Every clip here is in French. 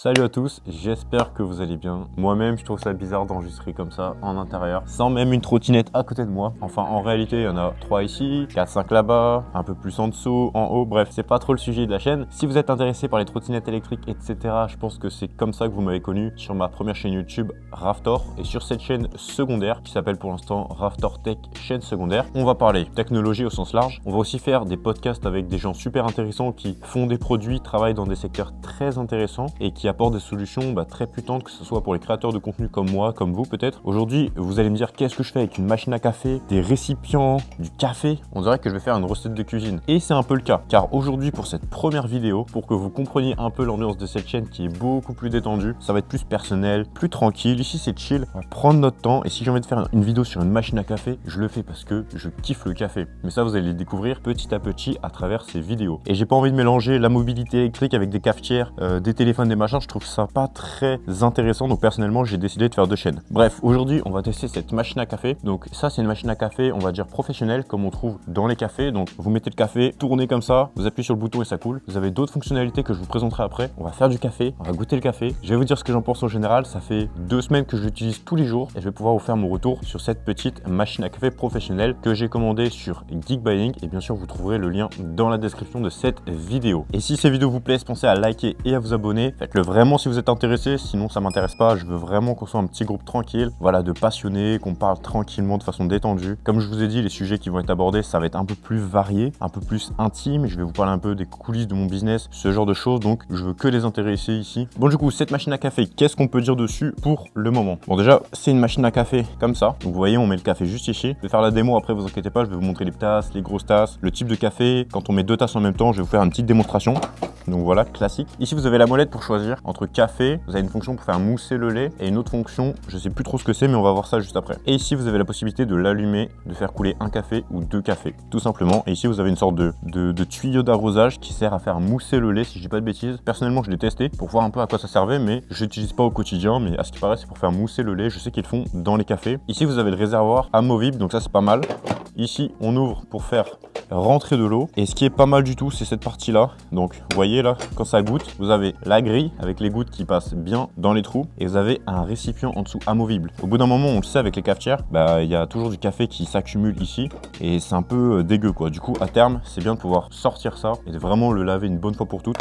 Salut à tous, j'espère que vous allez bien. Moi-même, je trouve ça bizarre d'enregistrer comme ça en intérieur, sans même une trottinette à côté de moi. Enfin, en réalité, il y en a 3 ici, 4-5 là-bas, un peu plus en dessous, en haut. Bref, c'est pas trop le sujet de la chaîne. Si vous êtes intéressé par les trottinettes électriques, etc., je pense que c'est comme ça que vous m'avez connu sur ma première chaîne YouTube, Raftor. Et sur cette chaîne secondaire, qui s'appelle pour l'instant Raftor Tech, chaîne secondaire, on va parler technologie au sens large. On va aussi faire des podcasts avec des gens super intéressants qui font des produits, travaillent dans des secteurs très intéressants et qui apportent des solutions très puissantes, que ce soit pour les créateurs de contenu comme moi, comme vous peut-être. Aujourd'hui, vous allez me dire qu'est-ce que je fais avec une machine à café, des récipients, du café. On dirait que je vais faire une recette de cuisine. Et c'est un peu le cas, car aujourd'hui pour cette première vidéo, pour que vous compreniez un peu l'ambiance de cette chaîne qui est beaucoup plus détendue, ça va être plus personnel, plus tranquille. Ici c'est chill, on va prendre notre temps et si j'ai envie de faire une vidéo sur une machine à café, je le fais parce que je kiffe le café. Mais ça vous allez le découvrir petit à petit à travers ces vidéos. Et j'ai pas envie de mélanger la mobilité électrique avec des cafetières, des téléphones, des machins. Je trouve ça pas très intéressant, donc personnellement j'ai décidé de faire deux chaînes. Bref, aujourd'hui on va tester cette machine à café. Donc ça c'est une machine à café, on va dire professionnelle, comme on trouve dans les cafés. Donc vous mettez le café, tournez comme ça, vous appuyez sur le bouton et ça coule. Vous avez d'autres fonctionnalités que je vous présenterai après. On va faire du café, on va goûter le café. Je vais vous dire ce que j'en pense en général. Ça fait 2 semaines que je l'utilise tous les jours et je vais pouvoir vous faire mon retour sur cette petite machine à café professionnelle que j'ai commandée sur Geekbuying. Et bien sûr vous trouverez le lien dans la description de cette vidéo. Et si ces vidéos vous plaisent, pensez à liker et à vous abonner. Faites-le vraiment si vous êtes intéressé, sinon ça m'intéresse pas. Je veux vraiment qu'on soit un petit groupe tranquille, voilà, de passionnés, qu'on parle tranquillement de façon détendue. Comme je vous ai dit, les sujets qui vont être abordés, ça va être un peu plus varié, un peu plus intime. Je vais vous parler un peu des coulisses de mon business, ce genre de choses. Donc je veux que les intéressés ici. Bon, du coup, cette machine à café, qu'est-ce qu'on peut dire dessus pour le moment? Bon, déjà, c'est une machine à café comme ça. Donc vous voyez, on met le café juste ici. Je vais faire la démo après, vous inquiétez pas, je vais vous montrer les tasses, les grosses tasses, le type de café. Quand on met 2 tasses en même temps, je vais vous faire une petite démonstration. Donc voilà, classique. Ici, vous avez la molette pour choisir entre café. Vous avez une fonction pour faire mousser le lait et une autre fonction, je sais plus trop ce que c'est, mais on va voir ça juste après. Et ici, vous avez la possibilité de l'allumer, de faire couler un café ou 2 cafés, tout simplement. Et ici, vous avez une sorte de tuyau d'arrosage qui sert à faire mousser le lait, si je dis pas de bêtises. Personnellement, je l'ai testé pour voir un peu à quoi ça servait, mais je l'utilise pas au quotidien. Mais à ce qui paraît, c'est pour faire mousser le lait. Je sais qu'ils le font dans les cafés. Ici, vous avez le réservoir amovible, donc ça, c'est pas mal. Ici, on ouvre pour faire rentrer de l'eau. Et ce qui est pas mal du tout, c'est cette partie-là. Donc, vous voyez là, quand ça goûte, vous avez la grille avec les gouttes qui passent bien dans les trous. Et vous avez un récipient en dessous amovible. Au bout d'un moment, on le sait avec les cafetières, il y a toujours du café qui s'accumule ici. Et c'est un peu dégueu quoi. Du coup, à terme, c'est bien de pouvoir sortir ça et de vraiment le laver une bonne fois pour toutes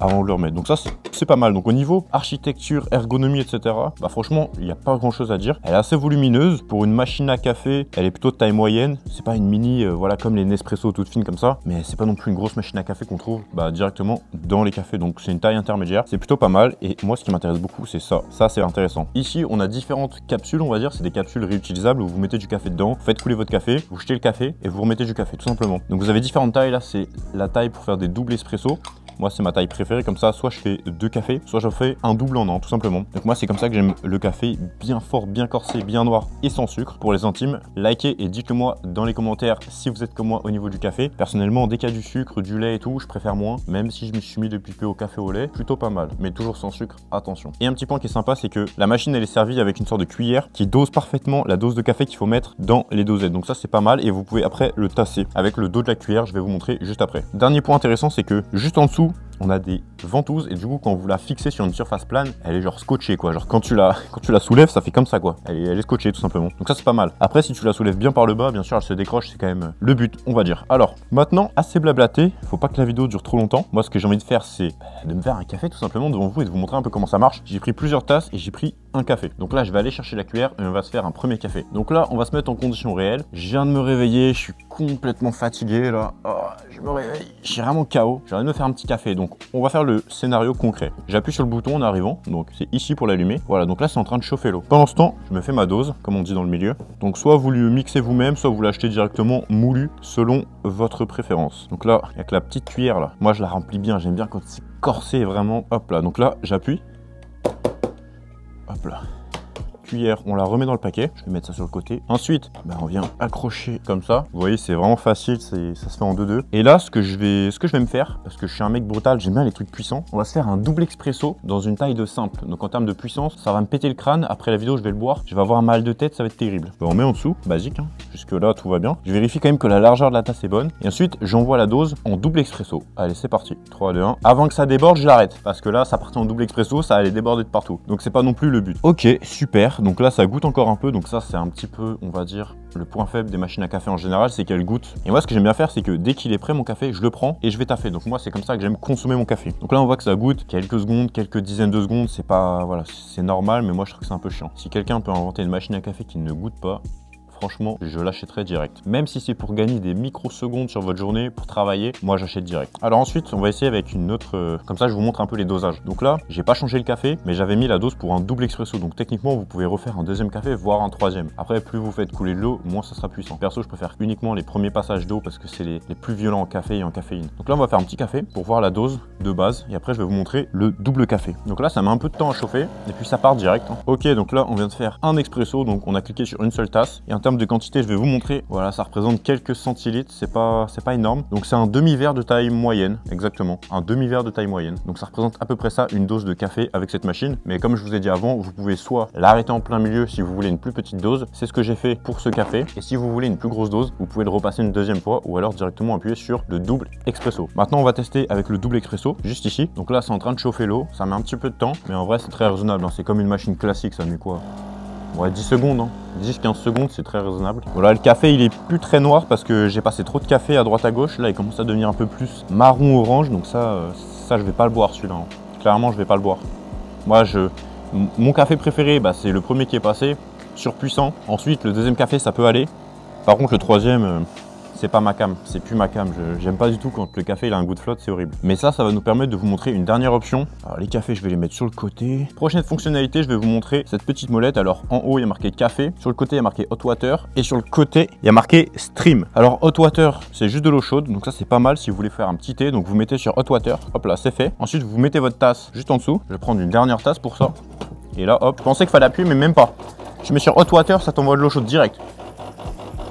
avant de le remettre. Donc ça, c'est pas mal. Donc au niveau architecture, ergonomie, etc., franchement, il n'y a pas grand chose à dire. Elle est assez volumineuse. Pour une machine à café, elle est plutôt de taille moyenne. C'est pas une mini, voilà, comme les Nespresso toutes fines comme ça. Mais c'est pas non plus une grosse machine à café qu'on trouve directement dans les cafés. Donc c'est une taille intermédiaire. C'est plutôt pas mal. Et moi, ce qui m'intéresse beaucoup, c'est ça. Ça, c'est intéressant. Ici, on a différentes capsules, on va dire. C'est des capsules réutilisables où vous mettez du café dedans, vous faites couler votre café, vous jetez le café et vous remettez du café, tout simplement. Donc vous avez différentes tailles. Là, c'est la taille pour faire des doubles espresso. Moi, c'est ma taille préférée. Comme ça, soit je fais 2 cafés, soit je fais un double en un, tout simplement. Donc moi, c'est comme ça que j'aime le café, bien fort, bien corsé, bien noir et sans sucre. Pour les intimes, likez et dites-le moi dans les commentaires si vous êtes comme moi au niveau du café. Personnellement, dès qu'il y a du sucre, du lait et tout, je préfère moins. Même si je me suis mis depuis peu au café au lait, plutôt pas mal. Mais toujours sans sucre, attention. Et un petit point qui est sympa, c'est que la machine, elle est servie avec une sorte de cuillère qui dose parfaitement la dose de café qu'il faut mettre dans les dosettes. Donc ça, c'est pas mal et vous pouvez après le tasser avec le dos de la cuillère. Je vais vous montrer juste après. Dernier point intéressant, c'est que juste en dessous, on a des ventouses et du coup quand vous la fixez sur une surface plane, elle est genre scotchée quoi. Genre quand tu la soulèves, ça fait comme ça quoi. Elle est scotchée tout simplement. Donc ça c'est pas mal. Après si tu la soulèves bien par le bas, bien sûr elle se décroche, c'est quand même le but on va dire. Alors maintenant assez blablaté, faut pas que la vidéo dure trop longtemps. Moi ce que j'ai envie de faire c'est de me faire un café tout simplement devant vous et de vous montrer un peu comment ça marche. J'ai pris plusieurs tasses et j'ai pris un café. Donc là je vais aller chercher la cuillère et on va se faire un premier café. Donc là on va se mettre en condition réelle. Je viens de me réveiller, je suis complètement fatigué là. Oh, je me réveille, je suis vraiment KO. J'ai envie de me faire un petit café. Donc on va faire le scénario concret. J'appuie sur le bouton en arrivant, donc c'est ici pour l'allumer. Voilà, donc là c'est en train de chauffer l'eau. Pendant ce temps, je me fais ma dose, comme on dit dans le milieu. Donc soit vous le mixez vous-même, soit vous l'achetez directement moulu selon votre préférence. Donc là, avec la petite cuillère là, moi je la remplis bien, j'aime bien quand c'est corsé vraiment. Hop là, donc là j'appuie. Hop là. cuillère, on la remet dans le paquet. Je vais mettre ça sur le côté. Ensuite, on vient accrocher comme ça. Vous voyez, c'est vraiment facile, ça se fait en 2-2. Et là, ce que je vais me faire, parce que je suis un mec brutal, j'aime bien les trucs puissants, on va se faire un double expresso dans une taille de simple. Donc en termes de puissance, ça va me péter le crâne. Après la vidéo, je vais le boire. Je vais avoir un mal de tête, ça va être terrible. On met en dessous, basique. Jusque là, tout va bien. Je vérifie quand même que la largeur de la tasse est bonne. Et ensuite, j'envoie la dose en double expresso. Allez, c'est parti. 3, 2, 1. Avant que ça déborde, je l'arrête. Parce que là, ça partait en double expresso, ça allait déborder de partout. Donc c'est pas non plus le but. Ok, super. Donc là, ça goûte encore un peu. Donc ça, c'est un petit peu, on va dire, le point faible des machines à café en général, c'est qu'elles goûtent. Et moi, ce que j'aime bien faire, c'est que dès qu'il est prêt, mon café, je le prends et je vais taffer. Donc moi, c'est comme ça que j'aime consommer mon café. Donc là, on voit que ça goûte quelques secondes, quelques dizaines de secondes. C'est pas, voilà, c'est normal, mais moi, je trouve que c'est un peu chiant. Si quelqu'un peut inventer une machine à café qui ne goûte pas, franchement, je l'achèterai direct. Même si c'est pour gagner des microsecondes sur votre journée, pour travailler, moi j'achète direct. Alors ensuite, on va essayer avec une autre... comme ça, je vous montre un peu les dosages. Donc là, j'ai pas changé le café, mais j'avais mis la dose pour un double expresso. Donc techniquement, vous pouvez refaire un deuxième café, voire un troisième. Après, plus vous faites couler de l'eau, moins ça sera puissant. Perso, je préfère uniquement les premiers passages d'eau parce que c'est les plus violents en café et en caféine. Donc là, on va faire un petit café pour voir la dose de base. Et après, je vais vous montrer le double café. Donc là, ça met un peu de temps à chauffer et puis ça part direct. Ok, donc là, on vient de faire un expresso. Donc on a cliqué sur une seule tasse. Et en termes de quantité, je vais vous montrer, voilà, ça représente quelques centilitres, c'est pas énorme. Donc c'est un demi-verre de taille moyenne, exactement, un demi-verre de taille moyenne. Donc ça représente à peu près ça, une dose de café avec cette machine. Mais comme je vous ai dit avant, vous pouvez soit l'arrêter en plein milieu si vous voulez une plus petite dose, c'est ce que j'ai fait pour ce café. Et si vous voulez une plus grosse dose, vous pouvez le repasser une deuxième fois ou alors directement appuyer sur le double expresso. Maintenant on va tester avec le double expresso, juste ici. Donc là c'est en train de chauffer l'eau, ça met un petit peu de temps, mais en vrai c'est très raisonnable, hein. C'est comme une machine classique, ça met quoi? Ouais, 10 secondes, hein. 10-15 secondes, c'est très raisonnable. Voilà, le café, il est plus très noir parce que j'ai passé trop de café à droite à gauche. Là, il commence à devenir un peu plus marron-orange. Donc ça, je vais pas le boire, celui-là. Hein. Clairement, je vais pas le boire. Moi, mon café préféré, c'est le premier qui est passé, surpuissant. Ensuite, le deuxième café, ça peut aller. Par contre, le troisième... c'est pas ma cam, c'est plus ma cam. J'aime pas du tout quand le café il a un goût de flotte, c'est horrible. Mais ça va nous permettre de vous montrer une dernière option. Alors les cafés, je vais les mettre sur le côté. Prochaine fonctionnalité, je vais vous montrer cette petite molette. Alors en haut, il y a marqué café. Sur le côté, il y a marqué hot water. Et sur le côté, il y a marqué stream. Alors hot water, c'est juste de l'eau chaude. Donc ça, c'est pas mal si vous voulez faire un petit thé. Donc vous mettez sur hot water. Hop là, c'est fait. Ensuite, vous mettez votre tasse juste en dessous. Je vais prendre une dernière tasse pour ça. Et là, hop, je pensais qu'il fallait appuyer, mais même pas. Je mets sur hot water, ça t'envoie de l'eau chaude direct.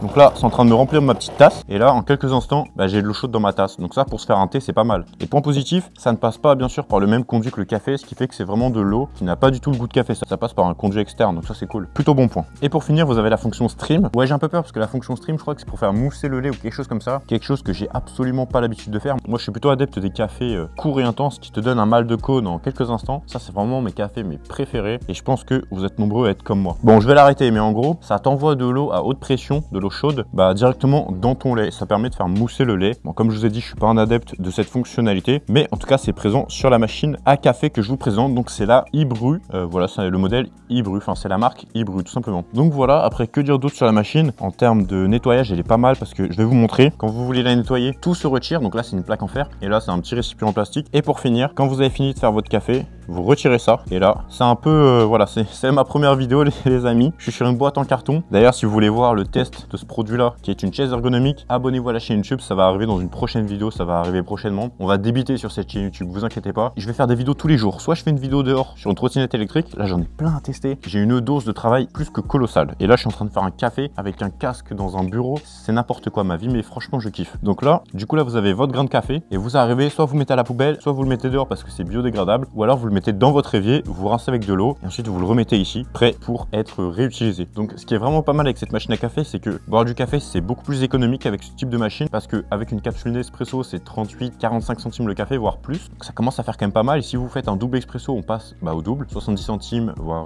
Donc là, c'est en train de me remplir ma petite tasse. Et là, en quelques instants, j'ai de l'eau chaude dans ma tasse. Donc ça, pour se faire un thé, c'est pas mal. Et point positif, ça ne passe pas, bien sûr, par le même conduit que le café, ce qui fait que c'est vraiment de l'eau qui n'a pas du tout le goût de café. Ça passe par un conduit externe, donc ça, c'est cool. Plutôt bon point. Et pour finir, vous avez la fonction stream. Ouais, j'ai un peu peur parce que la fonction stream, je crois que c'est pour faire mousser le lait ou quelque chose comme ça. Quelque chose que j'ai absolument pas l'habitude de faire. Moi, je suis plutôt adepte des cafés courts et intenses qui te donnent un mal de cône en quelques instants. Ça, c'est vraiment mes cafés, mes préférés. Et je pense que vous êtes nombreux à être comme moi. Bon, je vais l'arrêter, mais en gros, ça t'envoie de l'eau à haute pression, de l'eau chaude, directement dans ton lait. Ça permet de faire mousser le lait. Bon, comme je vous ai dit, je suis pas un adepte de cette fonctionnalité, mais en tout cas, c'est présent sur la machine à café que je vous présente. Donc, c'est la Ibru. Voilà, c'est le modèle Ibru. Enfin, c'est la marque Ibru, tout simplement. Donc voilà, après, que dire d'autre sur la machine? En termes de nettoyage, elle est pas mal parce que je vais vous montrer. Quand vous voulez la nettoyer, tout se retire. Donc là, c'est une plaque en fer. Et là, c'est un petit récipient en plastique. Et pour finir, quand vous avez fini de faire votre café, vous retirez ça. Et là, c'est un peu... voilà, c'est ma première vidéo, les amis. Je suis sur une boîte en carton. D'ailleurs, si vous voulez voir le test de ce produit-là, qui est une chaise ergonomique, abonnez-vous à la chaîne YouTube. Ça va arriver dans une prochaine vidéo. Ça va arriver prochainement. On va débiter sur cette chaîne YouTube. Vous inquiétez pas. Je vais faire des vidéos tous les jours. Soit je fais une vidéo dehors sur une trottinette électrique. Là, j'en ai plein à tester. J'ai une dose de travail plus que colossale. Et là, je suis en train de faire un café avec un casque dans un bureau. C'est n'importe quoi ma vie, mais franchement, je kiffe. Donc là, du coup, là, vous avez votre grain de café et vous arrivez, soit vous mettez à la poubelle, soit vous le mettez dehors parce que c'est biodégradable, ou alors vous le mettez dans votre évier, vous rincez avec de l'eau et ensuite vous le remettez ici, prêt pour être réutilisé. Donc, ce qui est vraiment pas mal avec cette machine à café, c'est que boire du café, c'est beaucoup plus économique avec ce type de machine parce qu'avec une capsule Nespresso, c'est 38-45 centimes le café, voire plus. Donc, ça commence à faire quand même pas mal. Et si vous faites un double expresso, on passe au double, 70 centimes, voire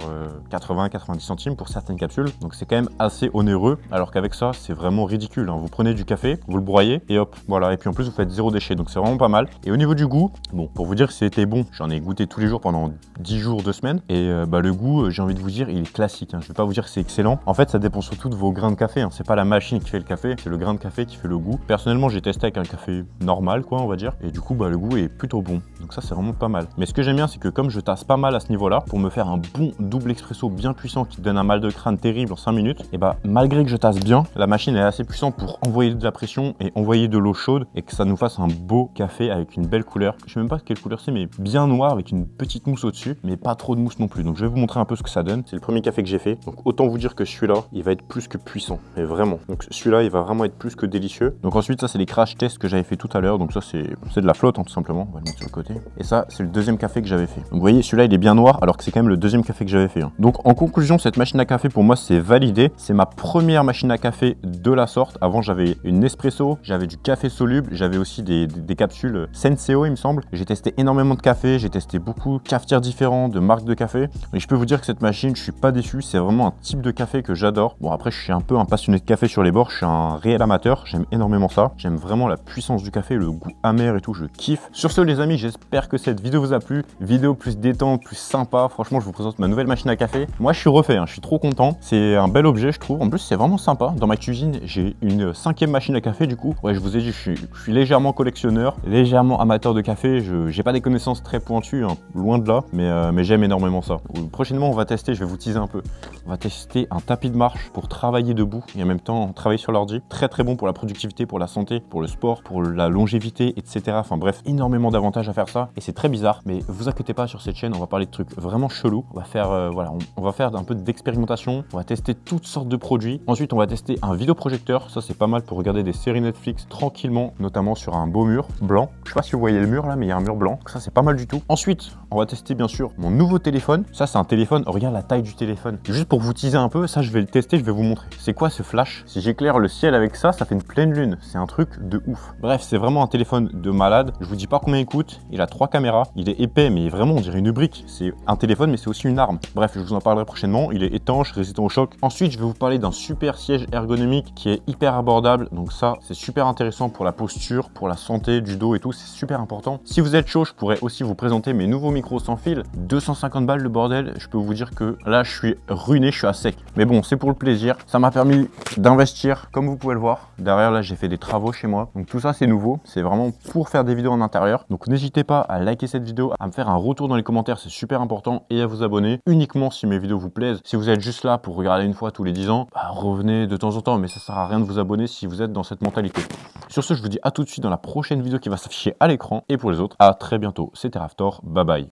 80-90 centimes pour certaines capsules. Donc, c'est quand même assez onéreux. Alors qu'avec ça, c'est vraiment ridicule, hein. Vous prenez du café, vous le broyez et hop, voilà. Et puis en plus, vous faites zéro déchet. Donc, c'est vraiment pas mal. Et au niveau du goût, bon, pour vous dire que c'était bon, j'en ai goûté tous les jours pendant 10 jours, 2 semaines. Et le goût, j'ai envie de vous dire, il est classique, hein. Je vais pas vous dire que c'est excellent. En fait, ça dépend surtout de vos grains de café, hein. C'est pas la machine qui fait le café, c'est le grain de café qui fait le goût. Personnellement, j'ai testé avec un café normal, quoi, on va dire. Et du coup, bah, le goût est plutôt bon. Donc ça, c'est vraiment pas mal. Mais ce que j'aime bien, c'est que comme je tasse pas mal à ce niveau-là, pour me faire un bon double expresso bien puissant qui te donne un mal de crâne terrible en 5 minutes, et bah, malgré que je tasse bien, la machine est assez puissante pour envoyer de la pression et envoyer de l'eau chaude et que ça nous fasse un beau café avec une belle couleur. Je sais même pas quelle couleur c'est, mais bien noir avec une petite mousse au-dessus, mais pas trop de mousse non plus. Donc je vais vous montrer un peu ce que ça donne. C'est le premier café que j'ai fait. Donc autant vous dire que celui-là, il va être plus que puissant. Et vraiment. Donc celui-là, il va vraiment être plus que délicieux. Donc ensuite, ça c'est les crash tests que j'avais fait tout à l'heure. Donc ça c'est de la flotte, hein, tout simplement. On va le mettre sur le côté. Et ça, c'est le deuxième café que j'avais fait. Donc vous voyez, celui-là, il est bien noir alors que c'est quand même le deuxième café que j'avais fait. Hein. Donc en conclusion, cette machine à café pour moi, c'est validé. C'est ma première machine à café de la sorte. Avant, j'avais une Nespresso, j'avais du café soluble, j'avais aussi des capsules Senseo, il me semble. J'ai testé énormément de café, j'ai testé beaucoup de cafetières différents, de marques de café. Et je peux vous dire que cette machine, je suis pas déçu. C'est vraiment un type de café que j'adore. Bon, après, je suis un peu un passionné de café sur les bords. Je suis un réel amateur. J'aime énormément ça. J'aime vraiment la puissance du café, le goût amer et tout. Je kiffe. Sur ce, les amis, j'espère que cette vidéo vous a plu. Vidéo plus détente, plus sympa. Franchement, je vous présente ma nouvelle machine à café. Moi, je suis refait. Hein. Je suis trop content. C'est un bel objet, je trouve. En plus, c'est vraiment sympa. Dans ma cuisine, j'ai une 5e machine à café. Du coup, ouais, je vous ai dit, je suis légèrement collectionneur, légèrement amateur de café. Je n'ai pas des connaissances très pointues, hein, loin de là, mais j'aime énormément ça. Prochainement, on va tester, je vais vous teaser un peu. On va tester un tapis de marche pour travailler debout et en même temps travailler sur l'ordi. Très très bon pour la productivité, pour la santé, pour le sport, pour la longévité, etc. Enfin bref, énormément d'avantages à faire ça et c'est très bizarre. Mais vous inquiétez pas, sur cette chaîne, on va parler de trucs vraiment chelous. On va faire, voilà, on va faire un peu d'expérimentation. On va tester toutes sortes de produits. Ensuite, on va tester un vidéoprojecteur. Ça, c'est pas mal pour regarder des séries Netflix tranquillement, notamment sur un beau mur blanc. Je sais pas si vous voyez le mur là, mais il y a un mur blanc. Donc ça, c'est pas mal du tout. Ensuite, on va tester bien sûr mon nouveau téléphone. Ça, c'est un téléphone. Regarde la taille du téléphone. Juste pour vous teaser un peu, ça, je vais le tester, je vais vous montrer. C'est quoi ce flash? Si j'éclaire le ciel avec ça, ça fait une pleine lune. C'est un truc de ouf. Bref, c'est vraiment un téléphone de malade. Je vous dis pas combien il coûte. Il a 3 caméras. Il est épais, mais vraiment, on dirait une brique. C'est un téléphone, mais c'est aussi une arme. Bref, je vous en parlerai prochainement. Il est étanche, résistant au choc. Ensuite, je vais vous parler d'un super siège ergonomique qui est hyper abordable. Donc ça, c'est super intéressant pour la posture, pour la santé du dos et tout. C'est super important. Si vous êtes chaud, je pourrais aussi vous présenter mes nouveaux micros sans fil. 250 balles le bordel. Je peux vous dire que là, je suis ruiné, je suis à sec. Mais bon, c'est pour le plaisir. Ça m'a permis d'investir, comme vous pouvez le voir. Derrière, là, j'ai fait des travaux chez moi. Donc tout ça, c'est nouveau. C'est vraiment pour faire des vidéos en intérieur. Donc n'hésitez pas à liker cette vidéo, à me faire un retour dans les commentaires, c'est super important. Et à vous abonner uniquement si mes vidéos vous plaisent. Si vous êtes juste là pour regarder une fois tous les 10 ans, bah, revenez de temps en temps. Mais ça sert à rien de vous abonner si vous êtes dans cette mentalité. Sur ce, je vous dis à tout de suite dans la prochaine vidéo qui va s'afficher à l'écran. Et pour les autres, à très bientôt. C'était Raftor. Bye bye.